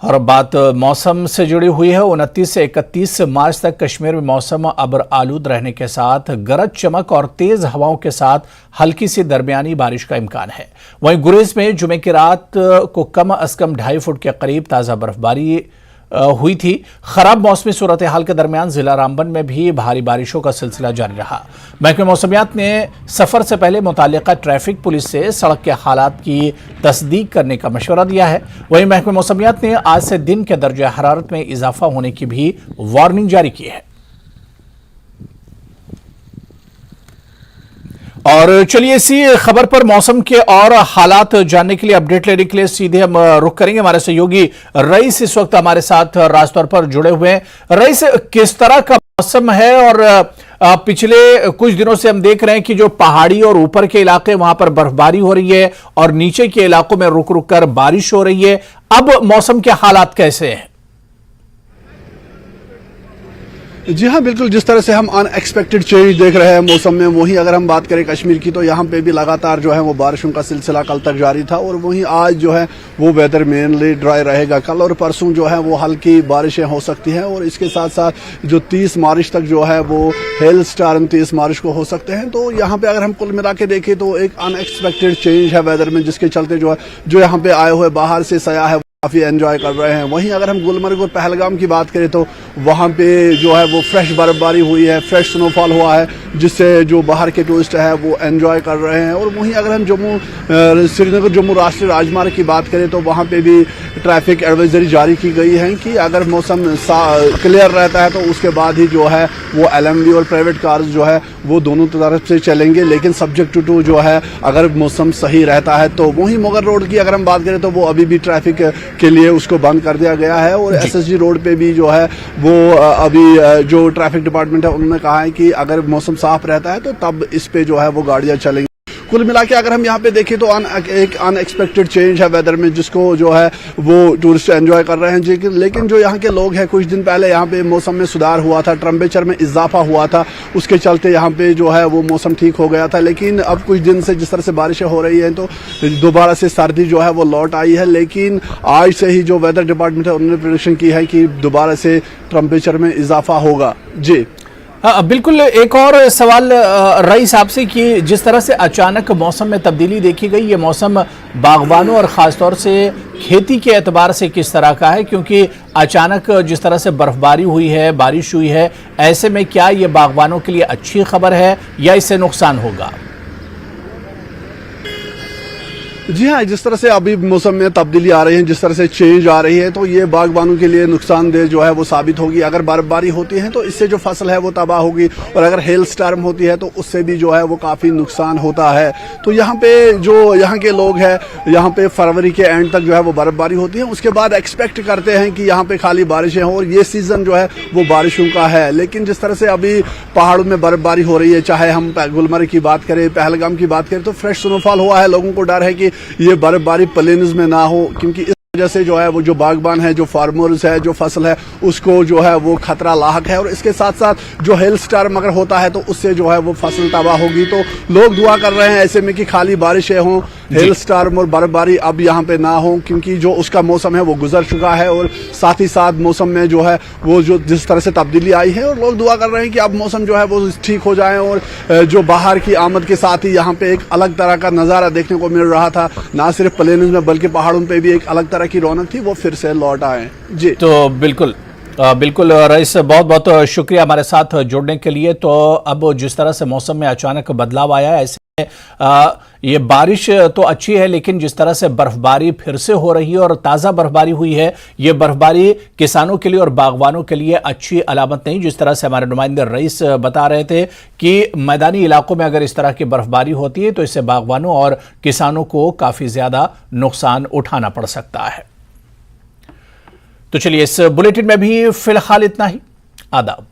और बात मौसम से जुड़ी हुई है। 29 से 31 मार्च तक कश्मीर में मौसम अब्र आलूद रहने के साथ गरज चमक और तेज हवाओं के साथ हल्की से दरमियानी बारिश का इम्कान है। वहीं गुरेज में जुमे की रात को कम अज कम 2.5 फुट के करीब ताज़ा बर्फबारी हुई थी। खराब मौसमी सूरत हाल के दरमियान जिला रामबन में भी भारी बारिशों का सिलसिला जारी रहा। महकमे मौसमियात ने सफर से पहले मुताल्लिका ट्रैफिक पुलिस से सड़क के हालात की तस्दीक करने का मशवरा दिया है। वहीं महकमे मौसमियात ने आज से दिन के दर्जे हरारत में इजाफा होने की भी वार्निंग जारी की है। और चलिए इसी खबर पर मौसम के और हालात जानने के लिए, अपडेट लेने के लिए सीधे हम रुख करेंगे। हमारे सहयोगी रईस इस वक्त हमारे साथ राजतौर पर जुड़े हुए हैं। रईस, किस तरह का मौसम है? और पिछले कुछ दिनों से हम देख रहे हैं कि जो पहाड़ी और ऊपर के इलाके वहां पर बर्फबारी हो रही है और नीचे के इलाकों में रुक रुक कर बारिश हो रही है। अब मौसम के हालात कैसे हैं? जी हाँ, बिल्कुल। जिस तरह से हम अनएक्सपेक्टेड चेंज देख रहे हैं मौसम में, वहीं अगर हम बात करें कश्मीर की तो यहाँ पे भी लगातार जो है वो बारिशों का सिलसिला कल तक जारी था। और वहीं आज जो है वो वेदर मेनली ड्राई रहेगा। कल और परसों जो है वो हल्की बारिशें हो सकती हैं और इसके साथ साथ जो 30 मार्च तक जो है वो हेल स्टार्म 30 मार्च को हो सकते हैं। तो यहाँ पे अगर हम कुल मिला के देखें तो एक अनएक्सपेक्टेड चेंज है वेदर में, जिसके चलते जो है जो यहाँ पे आए हुए बाहर से सयाह है काफ़ी एंजॉय कर रहे हैं। वहीं अगर हम गुलमर्ग और पहलगाम की बात करें तो वहाँ पे जो है वो फ्रेश बर्फबारी हुई है, फ्रेश स्नोफॉल हुआ है, जिससे जो बाहर के टूरिस्ट है वो एंजॉय कर रहे हैं। और वहीं अगर हम श्रीनगर जम्मू राष्ट्रीय राजमार्ग की बात करें तो वहाँ पे भी ट्रैफिक एडवाइजरी जारी की गई है कि अगर मौसम क्लियर रहता है तो उसके बाद ही जो है वो LMV और प्राइवेट कार्स जो है वो दोनों तरफ से चलेंगे, लेकिन सब्जेक्ट टू जो है अगर मौसम सही रहता है तो। वहीं मुगल रोड की अगर हम बात करें तो वो अभी भी ट्रैफिक के लिए उसको बंद कर दिया गया है। और SSG रोड पे भी जो है वो अभी जो ट्रैफिक डिपार्टमेंट है उन्होंने कहा है कि अगर मौसम साफ रहता है तो तब इस पे जो है वो गाड़ियां चलेंगी। कुल मिला के अगर हम यहाँ पे देखें तो एक अनएक्सपेक्टेड चेंज है वेदर में, जिसको जो है वो टूरिस्ट एंजॉय कर रहे हैं। लेकिन जो यहाँ के लोग हैं, कुछ दिन पहले यहाँ पे मौसम में सुधार हुआ था, टेम्परेचर में इजाफा हुआ था, उसके चलते यहाँ पे जो है वो मौसम ठीक हो गया था। लेकिन अब कुछ दिन से जिस तरह से बारिशें हो रही हैं तो दोबारा से सर्दी जो है वो लौट आई है। लेकिन आज से ही जो वेदर डिपार्टमेंट है उन्होंने प्रेडिक्शन की है कि दोबारा से टेम्परेचर में इजाफा होगा। जी हाँ, बिल्कुल। एक और सवाल रईस आपसे कि जिस तरह से अचानक मौसम में तब्दीली देखी गई, ये मौसम बागवानों और ख़ासतौर से खेती के एतबार से किस तरह का है? क्योंकि अचानक जिस तरह से बर्फबारी हुई है, बारिश हुई है, ऐसे में क्या ये बागवानों के लिए अच्छी खबर है या इससे नुकसान होगा? जी हाँ, जिस तरह से अभी मौसम में तब्दीली आ रही है, जिस तरह से चेंज आ रही है, तो ये बागबानों के लिए नुकसानदेह जो है वो साबित होगी। अगर बर्फबारी होती है तो इससे जो फसल है वो तबाह होगी, और अगर हेल स्टार्म होती है तो उससे भी जो है वो काफ़ी नुकसान होता है। तो यहाँ पे जो यहाँ के लोग हैं, यहाँ पे फरवरी के एंड तक जो है वो बर्फबारी होती है, उसके बाद एक्सपेक्ट करते हैं कि यहाँ पे खाली बारिशें हों और ये सीज़न जो है वो बारिशों का है। लेकिन जिस तरह से अभी पहाड़ों में बर्फबारी हो रही है, चाहे हम गुलमर्ग की बात करें, पहलगाम की बात करें, तो फ्रेश स्नोफॉल हुआ है। लोगों को डर है कि ये बर्फबारी प्लेन्स में ना हो, क्योंकि इस वजह से जो है वो जो बागबान है, जो फार्मर्स है, जो फसल है, उसको जो है वो खतरा लाहक है। और इसके साथ साथ जो हेल स्टार्म अगर होता है तो उससे जो है वो फसल तबाह होगी। तो लोग दुआ कर रहे हैं ऐसे में कि खाली बारिशें हों, हेल स्टार्म और बर्फबारी अब यहाँ पे ना हो, क्योंकि जो उसका मौसम है वो गुजर चुका है। और साथ ही साथ मौसम में जो है वो जो जिस तरह से तब्दीली आई है, और लोग दुआ कर रहे हैं कि अब मौसम जो है वो ठीक हो जाए और जो बाहर की आमद के साथ ही यहाँ पे एक अलग तरह का नज़ारा देखने को मिल रहा था, ना सिर्फ प्लेन्स में बल्कि पहाड़ों पे भी एक अलग तरह की रौनक थी, वो फिर से लौट आए। जी तो बिल्कुल रईस, बहुत बहुत शुक्रिया हमारे साथ जुड़ने के लिए। तो अब जिस तरह से मौसम में अचानक बदलाव आया है, ऐसे ये बारिश तो अच्छी है, लेकिन जिस तरह से बर्फबारी फिर से हो रही है और ताज़ा बर्फबारी हुई है, ये बर्फबारी किसानों के लिए और बागवानों के लिए अच्छी अलामत नहीं। जिस तरह से हमारे नुमाइंदे रईस बता रहे थे कि मैदानी इलाकों में अगर इस तरह की बर्फबारी होती है तो इससे बागवानों और किसानों को काफ़ी ज़्यादा नुकसान उठाना पड़ सकता है। तो चलिए, इस बुलेटिन में भी फिलहाल इतना ही। आदाब।